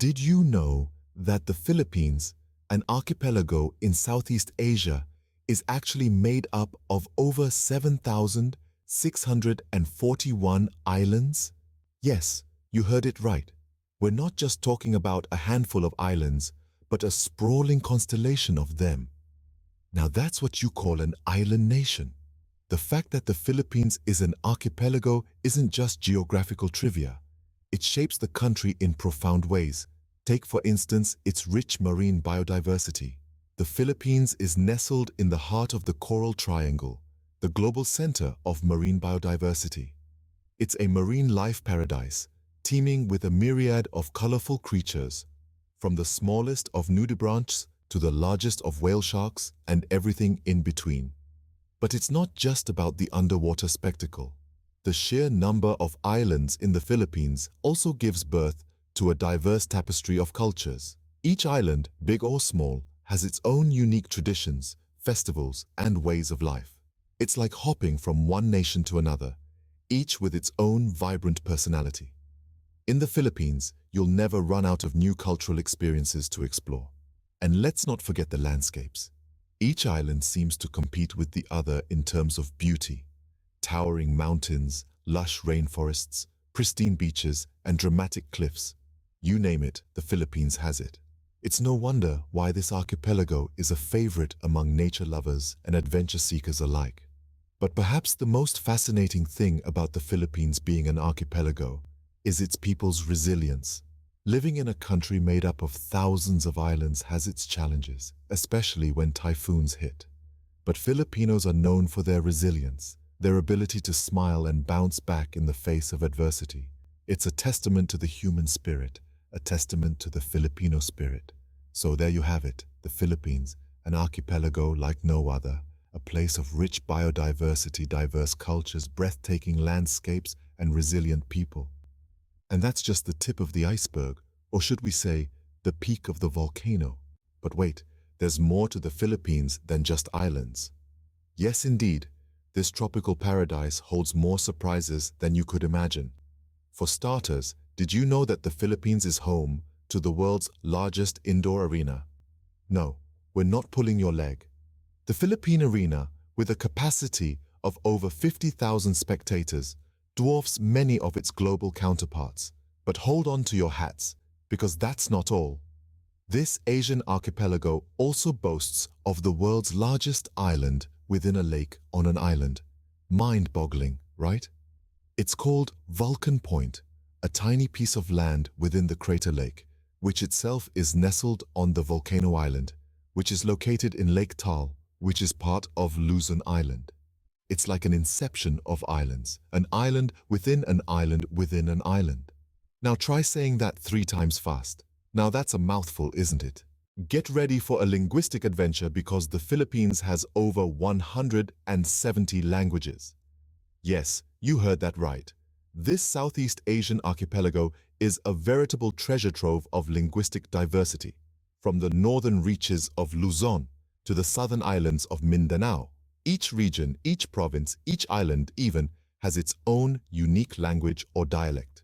Did you know that the Philippines, an archipelago in Southeast Asia, is actually made up of over 7,641 islands? Yes, you heard it right. We're not just talking about a handful of islands, but a sprawling constellation of them. Now that's what you call an island nation. The fact that the Philippines is an archipelago isn't just geographical trivia. It shapes the country in profound ways. Take, for instance, its rich marine biodiversity. The Philippines is nestled in the heart of the Coral Triangle, the global center of marine biodiversity. It's a marine life paradise, teeming with a myriad of colorful creatures, from the smallest of nudibranchs to the largest of whale sharks and everything in between. But it's not just about the underwater spectacle. The sheer number of islands in the Philippines also gives birth to a diverse tapestry of cultures. Each island, big or small, has its own unique traditions, festivals, and ways of life. It's like hopping from one nation to another, each with its own vibrant personality. In the Philippines, you'll never run out of new cultural experiences to explore. And let's not forget the landscapes. Each island seems to compete with the other in terms of beauty. Towering mountains, lush rainforests, pristine beaches, and dramatic cliffs. You name it, the Philippines has it. It's no wonder why this archipelago is a favorite among nature lovers and adventure seekers alike. But perhaps the most fascinating thing about the Philippines being an archipelago is its people's resilience. Living in a country made up of thousands of islands has its challenges, especially when typhoons hit. But Filipinos are known for their resilience, their ability to smile and bounce back in the face of adversity. It's a testament to the human spirit, a testament to the Filipino spirit. So there you have it, the Philippines, an archipelago like no other, a place of rich biodiversity, diverse cultures, breathtaking landscapes, and resilient people. And that's just the tip of the iceberg, or should we say, the peak of the volcano. But wait, there's more to the Philippines than just islands. Yes, indeed, this tropical paradise holds more surprises than you could imagine. For starters, did you know that the Philippines is home to the world's largest indoor arena? No, we're not pulling your leg. The Philippine Arena, with a capacity of over 50,000 spectators, dwarfs many of its global counterparts. But hold on to your hats, because that's not all. This Asian archipelago also boasts of the world's largest island within a lake on an island. Mind-boggling, right? It's called Vulcan Point, a tiny piece of land within the crater lake, which itself is nestled on the volcano island, which is located in Lake Taal, which is part of Luzon Island. It's like an inception of islands, an island within an island within an island. Now try saying that 3 times fast. Now that's a mouthful, isn't it? Get ready for a linguistic adventure because the Philippines has over 170 languages. Yes, you heard that right. This Southeast Asian archipelago is a veritable treasure trove of linguistic diversity, from the northern reaches of Luzon to the southern islands of Mindanao. Each region, each province, each island even has its own unique language or dialect.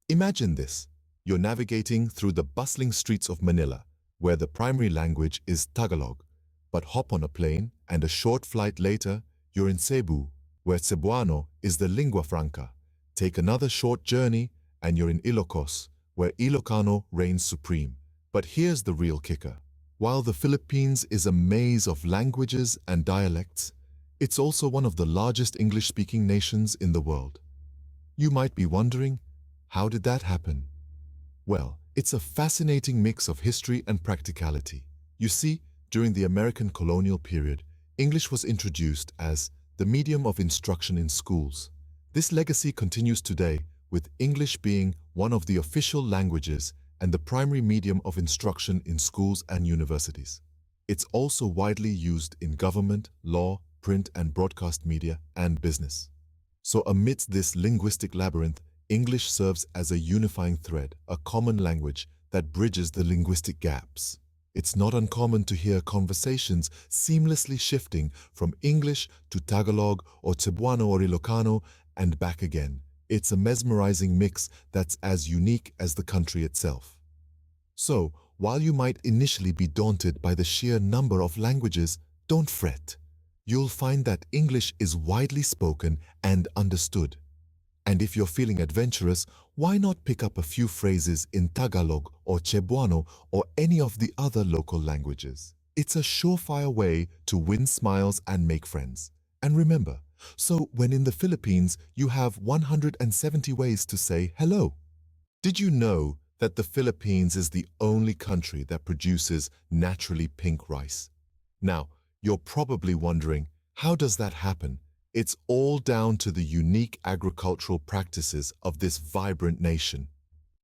Imagine this. You're navigating through the bustling streets of Manila, where the primary language is Tagalog. But hop on a plane and a short flight later, you're in Cebu, where Cebuano is the lingua franca. Take another short journey and you're in Ilocos, where Ilocano reigns supreme. But here's the real kicker. While the Philippines is a maze of languages and dialects, it's also one of the largest English-speaking nations in the world. You might be wondering, how did that happen? Well, it's a fascinating mix of history and practicality. You see, during the American colonial period, English was introduced as the medium of instruction in schools. This legacy continues today, with English being one of the official languages and the primary medium of instruction in schools and universities. It's also widely used in government, law, print and broadcast media, and business. So amidst this linguistic labyrinth, English serves as a unifying thread, a common language that bridges the linguistic gaps. It's not uncommon to hear conversations seamlessly shifting from English to Tagalog or Cebuano or Ilocano and back again. It's a mesmerizing mix that's as unique as the country itself. So, while you might initially be daunted by the sheer number of languages, don't fret. You'll find that English is widely spoken and understood. And if you're feeling adventurous, why not pick up a few phrases in Tagalog or Cebuano or any of the other local languages? It's a surefire way to win smiles and make friends. And remember, so when in the Philippines, you have 170 ways to say hello. Did you know that the Philippines is the only country that produces naturally pink rice? Now, you're probably wondering, how does that happen? It's all down to the unique agricultural practices of this vibrant nation.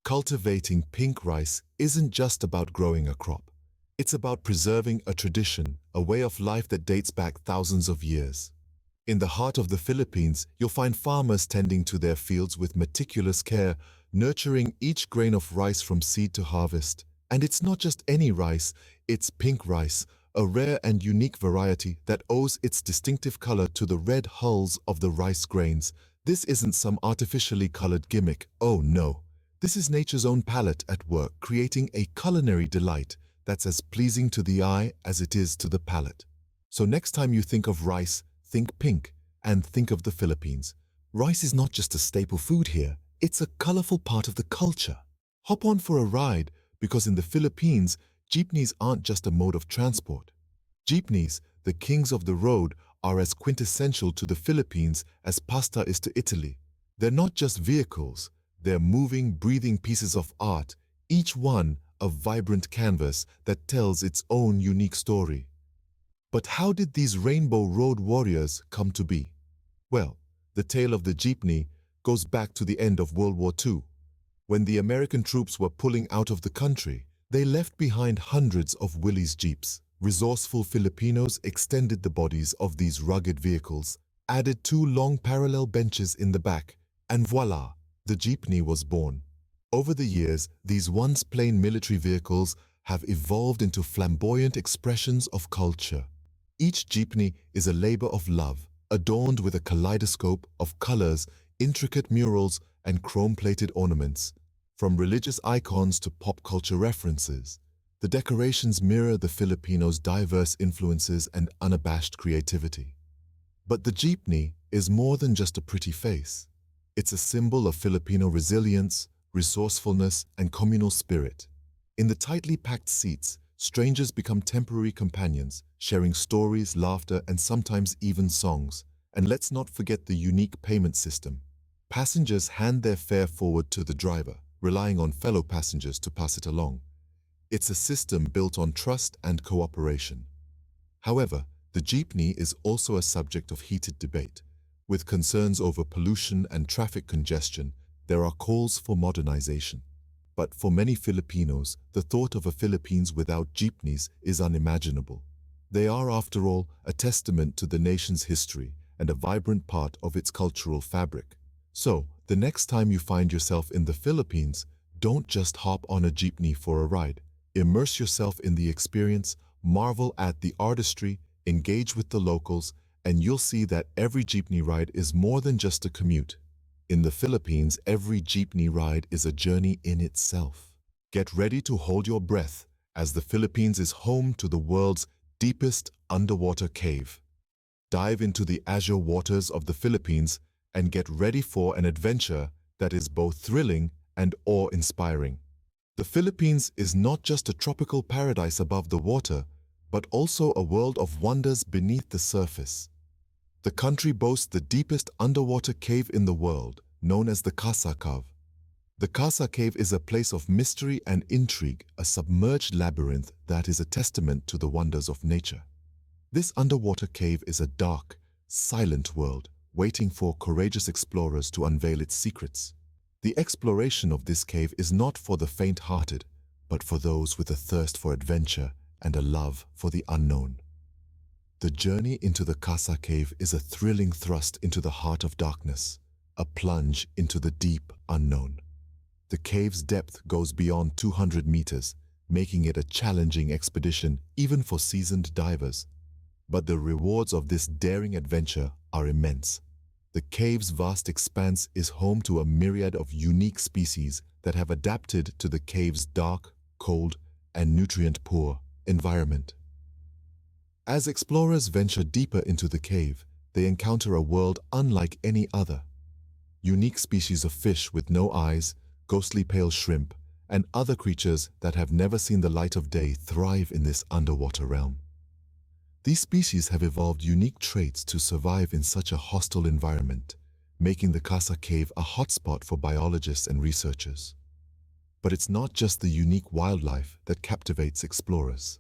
Cultivating pink rice isn't just about growing a crop. It's about preserving a tradition, a way of life that dates back thousands of years. In the heart of the Philippines, you'll find farmers tending to their fields with meticulous care, nurturing each grain of rice from seed to harvest. And it's not just any rice, it's pink rice, a rare and unique variety that owes its distinctive color to the red hulls of the rice grains. This isn't some artificially colored gimmick. Oh no. This is nature's own palette at work, creating a culinary delight that's as pleasing to the eye as it is to the palate. So next time you think of rice, think pink and think of the Philippines. Rice is not just a staple food here, it's a colorful part of the culture. Hop on for a ride, because in the Philippines, jeepneys aren't just a mode of transport. Jeepneys, the kings of the road, are as quintessential to the Philippines as pasta is to Italy. They're not just vehicles, they're moving, breathing pieces of art, each one a vibrant canvas that tells its own unique story. But how did these rainbow road warriors come to be? Well, the tale of the jeepney goes back to the end of World War II. When the American troops were pulling out of the country, they left behind hundreds of Willys Jeeps. Resourceful Filipinos extended the bodies of these rugged vehicles, added two long parallel benches in the back, and voila, the jeepney was born. Over the years, these once plain military vehicles have evolved into flamboyant expressions of culture. Each jeepney is a labor of love, adorned with a kaleidoscope of colors, intricate murals, and chrome-plated ornaments. From religious icons to pop culture references, the decorations mirror the Filipinos' diverse influences and unabashed creativity. But the jeepney is more than just a pretty face. It's a symbol of Filipino resilience, resourcefulness, and communal spirit. In the tightly packed seats, strangers become temporary companions, sharing stories, laughter, and sometimes even songs. And let's not forget the unique payment system. Passengers hand their fare forward to the driver, relying on fellow passengers to pass it along. It's a system built on trust and cooperation. However, the jeepney is also a subject of heated debate. With concerns over pollution and traffic congestion, there are calls for modernization. But for many Filipinos, the thought of a Philippines without jeepneys is unimaginable. They are, after all, a testament to the nation's history and a vibrant part of its cultural fabric. So, the next time you find yourself in the Philippines, don't just hop on a jeepney for a ride. Immerse yourself in the experience, marvel at the artistry, engage with the locals, and you'll see that every jeepney ride is more than just a commute. In the Philippines, every jeepney ride is a journey in itself. Get ready to hold your breath, as the Philippines is home to the world's deepest underwater cave. Dive into the azure waters of the Philippines and get ready for an adventure that is both thrilling and awe-inspiring. The Philippines is not just a tropical paradise above the water, but also a world of wonders beneath the surface. The country boasts the deepest underwater cave in the world, known as the Casa Cave. The Casa Cave is a place of mystery and intrigue, a submerged labyrinth that is a testament to the wonders of nature. This underwater cave is a dark, silent world, waiting for courageous explorers to unveil its secrets. The exploration of this cave is not for the faint-hearted, but for those with a thirst for adventure and a love for the unknown. The journey into the Casa Cave is a thrilling thrust into the heart of darkness, a plunge into the deep unknown. The cave's depth goes beyond 200 meters, making it a challenging expedition even for seasoned divers. But the rewards of this daring adventure are immense. The cave's vast expanse is home to a myriad of unique species that have adapted to the cave's dark, cold, and nutrient-poor environment. As explorers venture deeper into the cave, they encounter a world unlike any other. Unique species of fish with no eyes, ghostly pale shrimp, and other creatures that have never seen the light of day thrive in this underwater realm. These species have evolved unique traits to survive in such a hostile environment, making the Casa Cave a hotspot for biologists and researchers. But it's not just the unique wildlife that captivates explorers.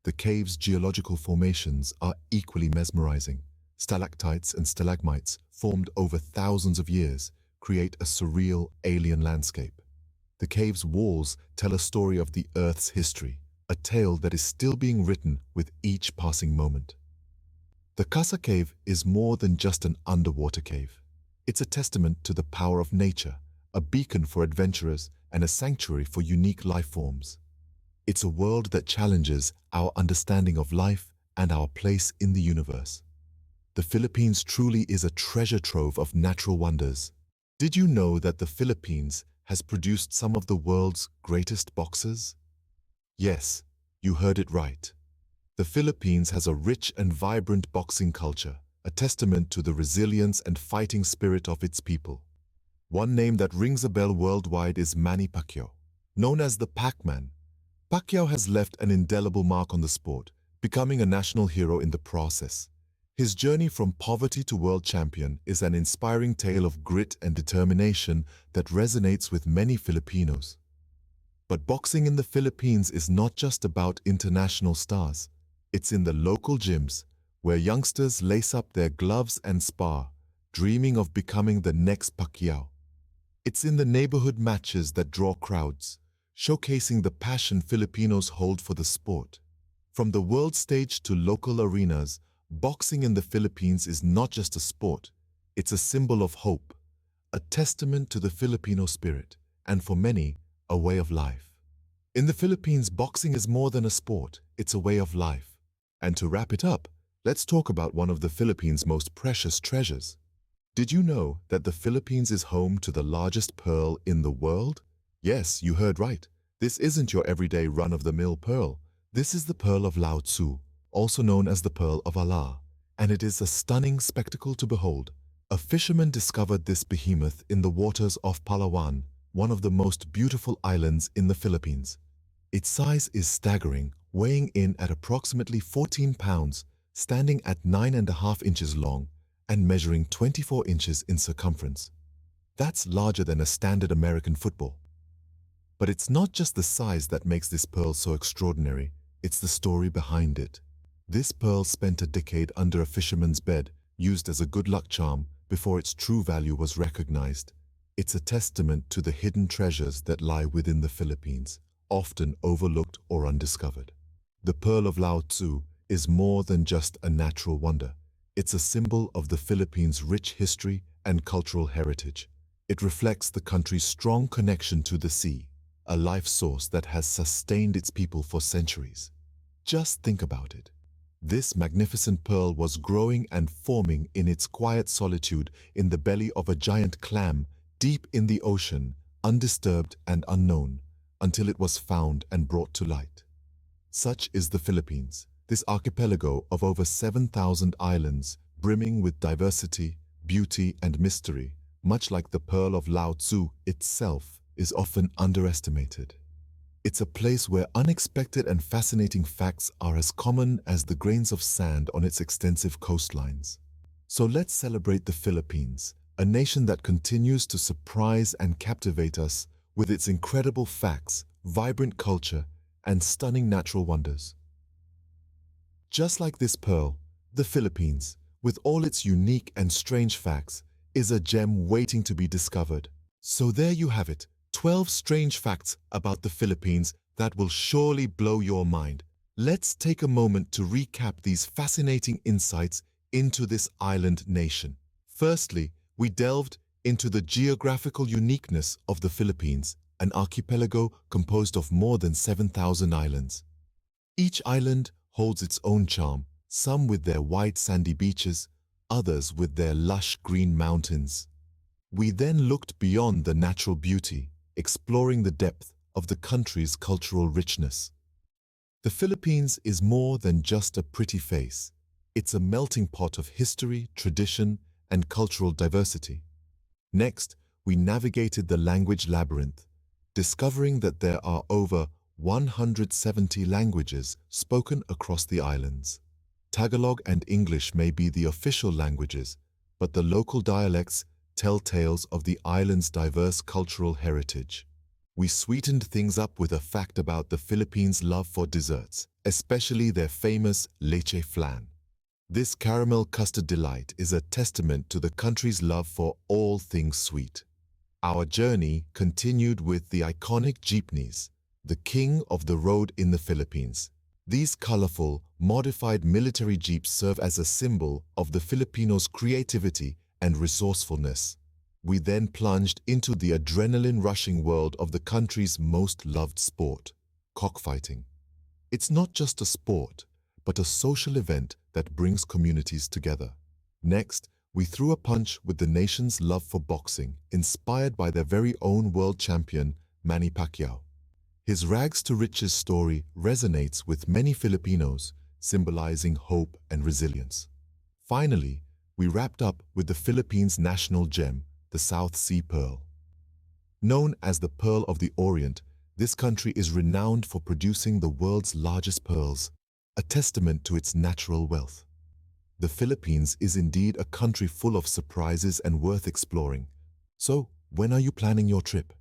The cave's geological formations are equally mesmerizing. Stalactites and stalagmites, formed over thousands of years, create a surreal alien landscape. The cave's walls tell a story of the Earth's history, a tale that is still being written with each passing moment. The Casa Cave is more than just an underwater cave. It's a testament to the power of nature, a beacon for adventurers, and a sanctuary for unique life forms. It's a world that challenges our understanding of life and our place in the universe. The Philippines truly is a treasure trove of natural wonders. Did you know that the Philippines has produced some of the world's greatest boxers? Yes, you heard it right. The Philippines has a rich and vibrant boxing culture, a testament to the resilience and fighting spirit of its people. One name that rings a bell worldwide is Manny Pacquiao. Known as the Pac-Man, Pacquiao has left an indelible mark on the sport, becoming a national hero in the process. His journey from poverty to world champion is an inspiring tale of grit and determination that resonates with many Filipinos. But boxing in the Philippines is not just about international stars. It's in the local gyms, where youngsters lace up their gloves and spar, dreaming of becoming the next Pacquiao. It's in the neighborhood matches that draw crowds, showcasing the passion Filipinos hold for the sport. From the world stage to local arenas, boxing in the Philippines is not just a sport, it's a symbol of hope, a testament to the Filipino spirit, and for many, a way of life. In the Philippines, boxing is more than a sport, it's a way of life. And to wrap it up, let's talk about one of the Philippines' most precious treasures. Did you know that the Philippines is home to the largest pearl in the world? Yes, you heard right. This isn't your everyday run-of-the-mill pearl. This is the Pearl of Lao Tzu, also known as the Pearl of Allah, and it is a stunning spectacle to behold. A fisherman discovered this behemoth in the waters of Palawan, one of the most beautiful islands in the Philippines. Its size is staggering, weighing in at approximately 14 pounds, standing at 9.5 inches long, and measuring 24 inches in circumference. That's larger than a standard American football. But it's not just the size that makes this pearl so extraordinary, it's the story behind it. This pearl spent a decade under a fisherman's bed, used as a good luck charm, before its true value was recognized. It's a testament to the hidden treasures that lie within the Philippines, often overlooked or undiscovered. The Pearl of Lao Tzu is more than just a natural wonder. It's a symbol of the Philippines' rich history and cultural heritage. It reflects the country's strong connection to the sea, a life source that has sustained its people for centuries. Just think about it. This magnificent pearl was growing and forming in its quiet solitude in the belly of a giant clam deep in the ocean, undisturbed and unknown, until it was found and brought to light. Such is the Philippines, this archipelago of over 7,000 islands, brimming with diversity, beauty, and mystery, much like the Pearl of Lao Tzu itself, is often underestimated. It's a place where unexpected and fascinating facts are as common as the grains of sand on its extensive coastlines. So let's celebrate the Philippines, a nation that continues to surprise and captivate us with its incredible facts, vibrant culture, and stunning natural wonders. Just like this pearl, the Philippines, with all its unique and strange facts, is a gem waiting to be discovered. So there you have it, 12 strange facts about the Philippines that will surely blow your mind. Let's take a moment to recap these fascinating insights into this island nation. Firstly, we delved into the geographical uniqueness of the Philippines, an archipelago composed of more than 7,000 islands. Each island holds its own charm, some with their white sandy beaches, others with their lush green mountains. We then looked beyond the natural beauty, exploring the depth of the country's cultural richness. The Philippines is more than just a pretty face. It's a melting pot of history, tradition, and cultural diversity. Next, we navigated the language labyrinth, discovering that there are over 170 languages spoken across the islands. Tagalog and English may be the official languages, but the local dialects tell tales of the island's diverse cultural heritage. We sweetened things up with a fact about the Philippines' love for desserts, especially their famous leche flan. This caramel custard delight is a testament to the country's love for all things sweet. Our journey continued with the iconic jeepneys, the king of the road in the Philippines. These colorful, modified military jeeps serve as a symbol of the Filipinos' creativity and resourcefulness. We then plunged into the adrenaline-rushing world of the country's most loved sport, cockfighting. It's not just a sport, but a social event that brings communities together. Next, we threw a punch with the nation's love for boxing, inspired by their very own world champion, Manny Pacquiao. His rags-to-riches story resonates with many Filipinos, symbolizing hope and resilience. Finally, we wrapped up with the Philippines' national gem, the South Sea Pearl. Known as the Pearl of the Orient, this country is renowned for producing the world's largest pearls, a testament to its natural wealth. The Philippines is indeed a country full of surprises and worth exploring. So, when are you planning your trip?